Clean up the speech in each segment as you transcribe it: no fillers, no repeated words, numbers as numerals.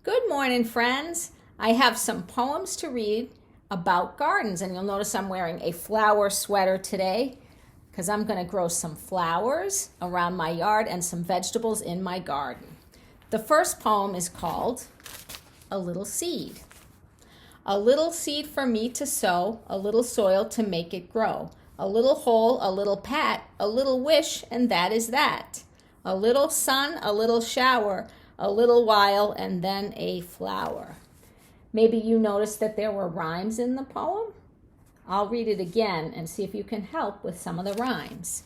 Good morning, friends. I have some poems to read about gardens, and you'll notice I'm wearing a flower sweater today because I'm going to grow some flowers around my yard and some vegetables in my garden. The first poem is called A Little Seed. A little seed for me to sow, a little soil to make it grow. A little hole, a little pat, a little wish, and that is that. A little sun, a little shower, a little while, and then a flower. Maybe you noticed that there were rhymes in the poem. I'll read it again and see if you can help with some of the rhymes.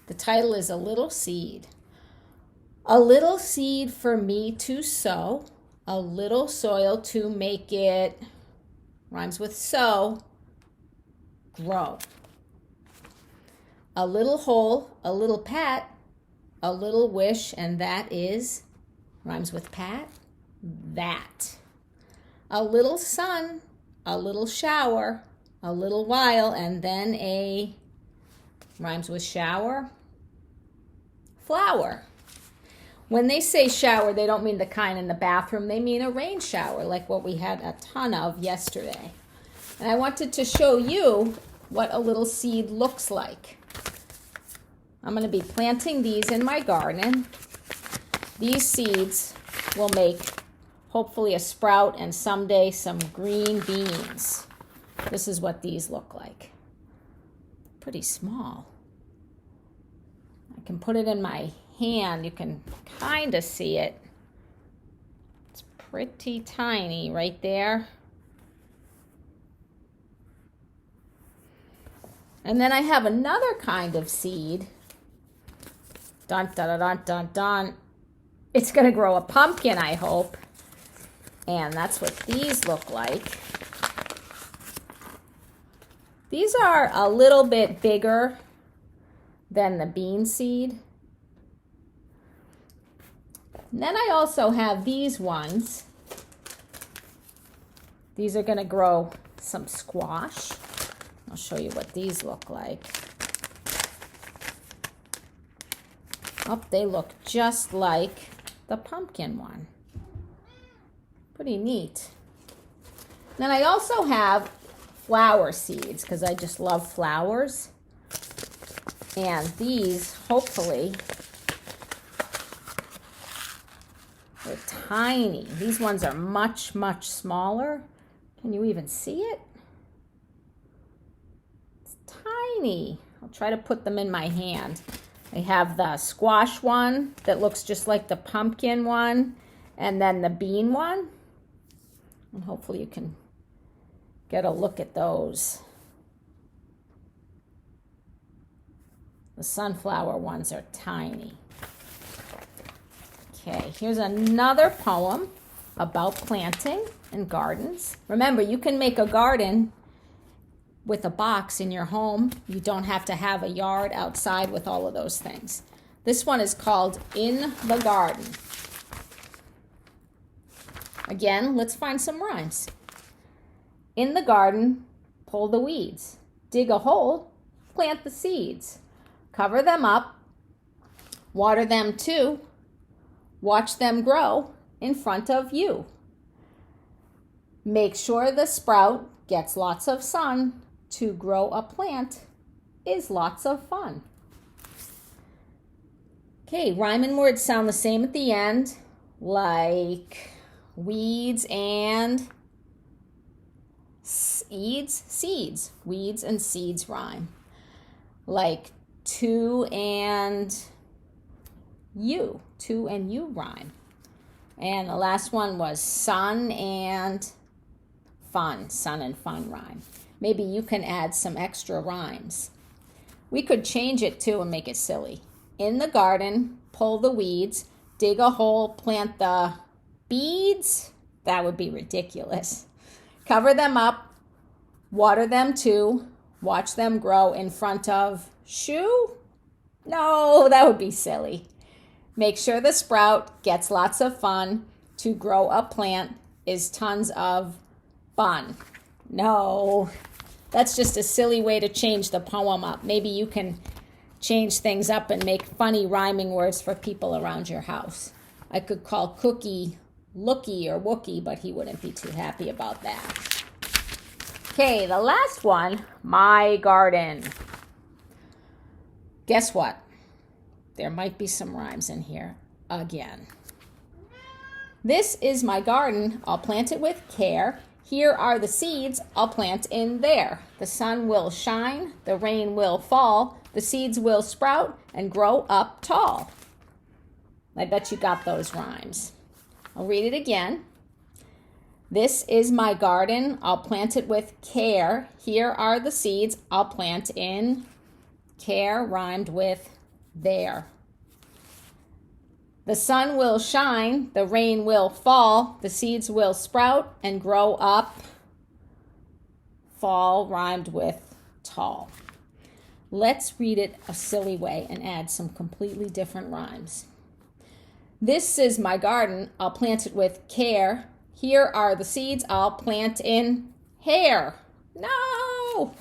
The title is A Little Seed. A little seed for me to sow, a little soil to make it, rhymes with sow, grow. A little hole, a little pat, a little wish, and that is, rhymes with pat, that. A little sun, a little shower, a little while, and then a, rhymes with shower, flower. When they say shower, they don't mean the kind in the bathroom. They mean a rain shower, like what we had a ton of yesterday. And I wanted to show you what a little seed looks like. I'm going to be planting these in my garden. These seeds will make hopefully a sprout and someday some green beans. This is what these look like. Pretty small. I can put it in my hand. You can kind of see it. It's pretty tiny right there. And then I have another kind of seed. Dun, dun, dun, dun, dun. It's going to grow a pumpkin, I hope. And that's what these look like. These are a little bit bigger than the bean seed. And then I also have these ones. These are going to grow some squash. I'll show you what these look like. Oh, they look just like the pumpkin one. Pretty neat. Then I also have flower seeds because I just love flowers. And these, hopefully, they're tiny. These ones are much, much smaller. Can you even see it? It's tiny. I'll try to put them in my hand. I have the squash one that looks just like the pumpkin one, and then the bean one. And hopefully you can get a look at those. The sunflower ones are tiny. Okay, here's another poem about planting and gardens. Remember, you can make a garden with a box in your home. You don't have to have a yard outside with all of those things. This one is called In the Garden. Again, let's find some rhymes. In the garden, pull the weeds. Dig a hole, plant the seeds. Cover them up, water them too. Watch them grow in front of you. Make sure the sprout gets lots of sun. To grow a plant is lots of fun. Okay, rhyme and words sound the same at the end, like weeds and seeds. Weeds and seeds rhyme. Like two and you rhyme. And the last one was sun and fun. Sun and fun rhyme. Maybe you can add some extra rhymes. We could change it too and make it silly. In the garden, pull the weeds, dig a hole, plant the beads. That would be ridiculous. Cover them up, water them too, watch them grow in front of shoe? No, that would be silly. Make sure the sprout gets lots of fun. To grow a plant is tons of fun. No, that's just a silly way to change the poem up. Maybe you can change things up and make funny rhyming words for people around your house. I could call Cookie looky or wookie, but he wouldn't be too happy about that. Okay, the last one, my garden. Guess what? There might be some rhymes in here again. This is my garden. I'll plant it with care. Here are the seeds I'll plant in there. The sun will shine, the rain will fall, the seeds will sprout and grow up tall. I bet you got those rhymes. I'll read it again. This is my garden. I'll plant it with care. Here are the seeds I'll plant in. Care rhymed with there. The sun will shine, the rain will fall, the seeds will sprout and grow up. Fall rhymed with tall. Let's read it a silly way and add some completely different rhymes. This is my garden. I'll plant it with care. Here are the seeds I'll plant in hair. No!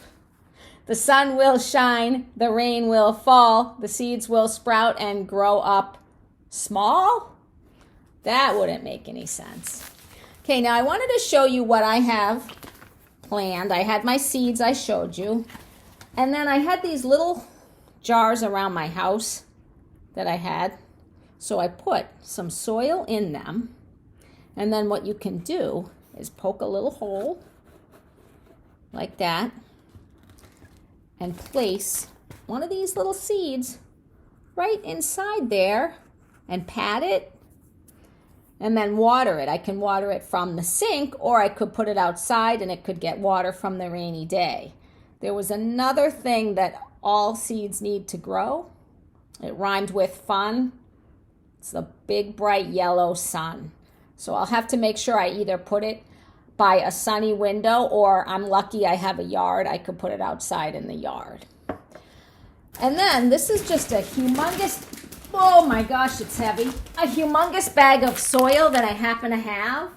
The sun will shine, the rain will fall, the seeds will sprout and grow up small? That wouldn't make any sense. Okay, now I wanted to show you what I have planned. I had my seeds I showed you, and then I had these little jars around my house that I had. So I put some soil in them, and then what you can do is poke a little hole like that and place one of these little seeds right inside there and pat it and then water it. I can water it from the sink, or I could put it outside and it could get water from the rainy day. There was another thing that all seeds need to grow. It rhymed with fun. It's the big bright yellow sun. So I'll have to make sure I either put it by a sunny window, or I'm lucky I have a yard. I could put it outside in the yard. And then this is just a humongous, oh my gosh, it's heavy. A humongous bag of soil that I happen to have.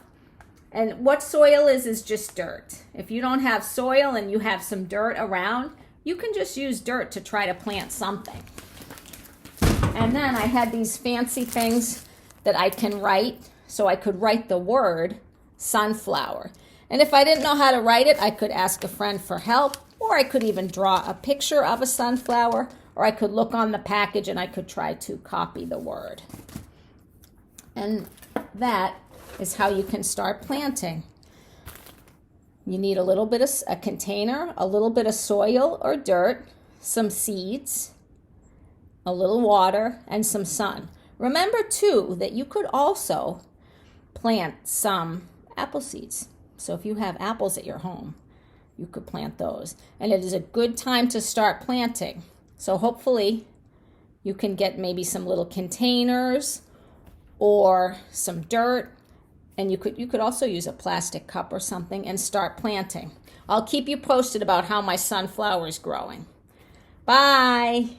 And what soil is just dirt. If you don't have soil and you have some dirt around, you can just use dirt to try to plant something. And then I had these fancy things that I can write. So I could write the word sunflower. And if I didn't know how to write it, I could ask a friend for help, or I could even draw a picture of a sunflower, or I could look on the package and I could try to copy the word. And that is how you can start planting. You need a little bit of a container, a little bit of soil or dirt, some seeds, a little water, and some sun. Remember too that you could also plant some apple seeds. So if you have apples at your home, you could plant those. And it is a good time to start planting. So hopefully you can get maybe some little containers or some dirt, and you could also use a plastic cup or something and start planting. I'll keep you posted about how my sunflower is growing. Bye.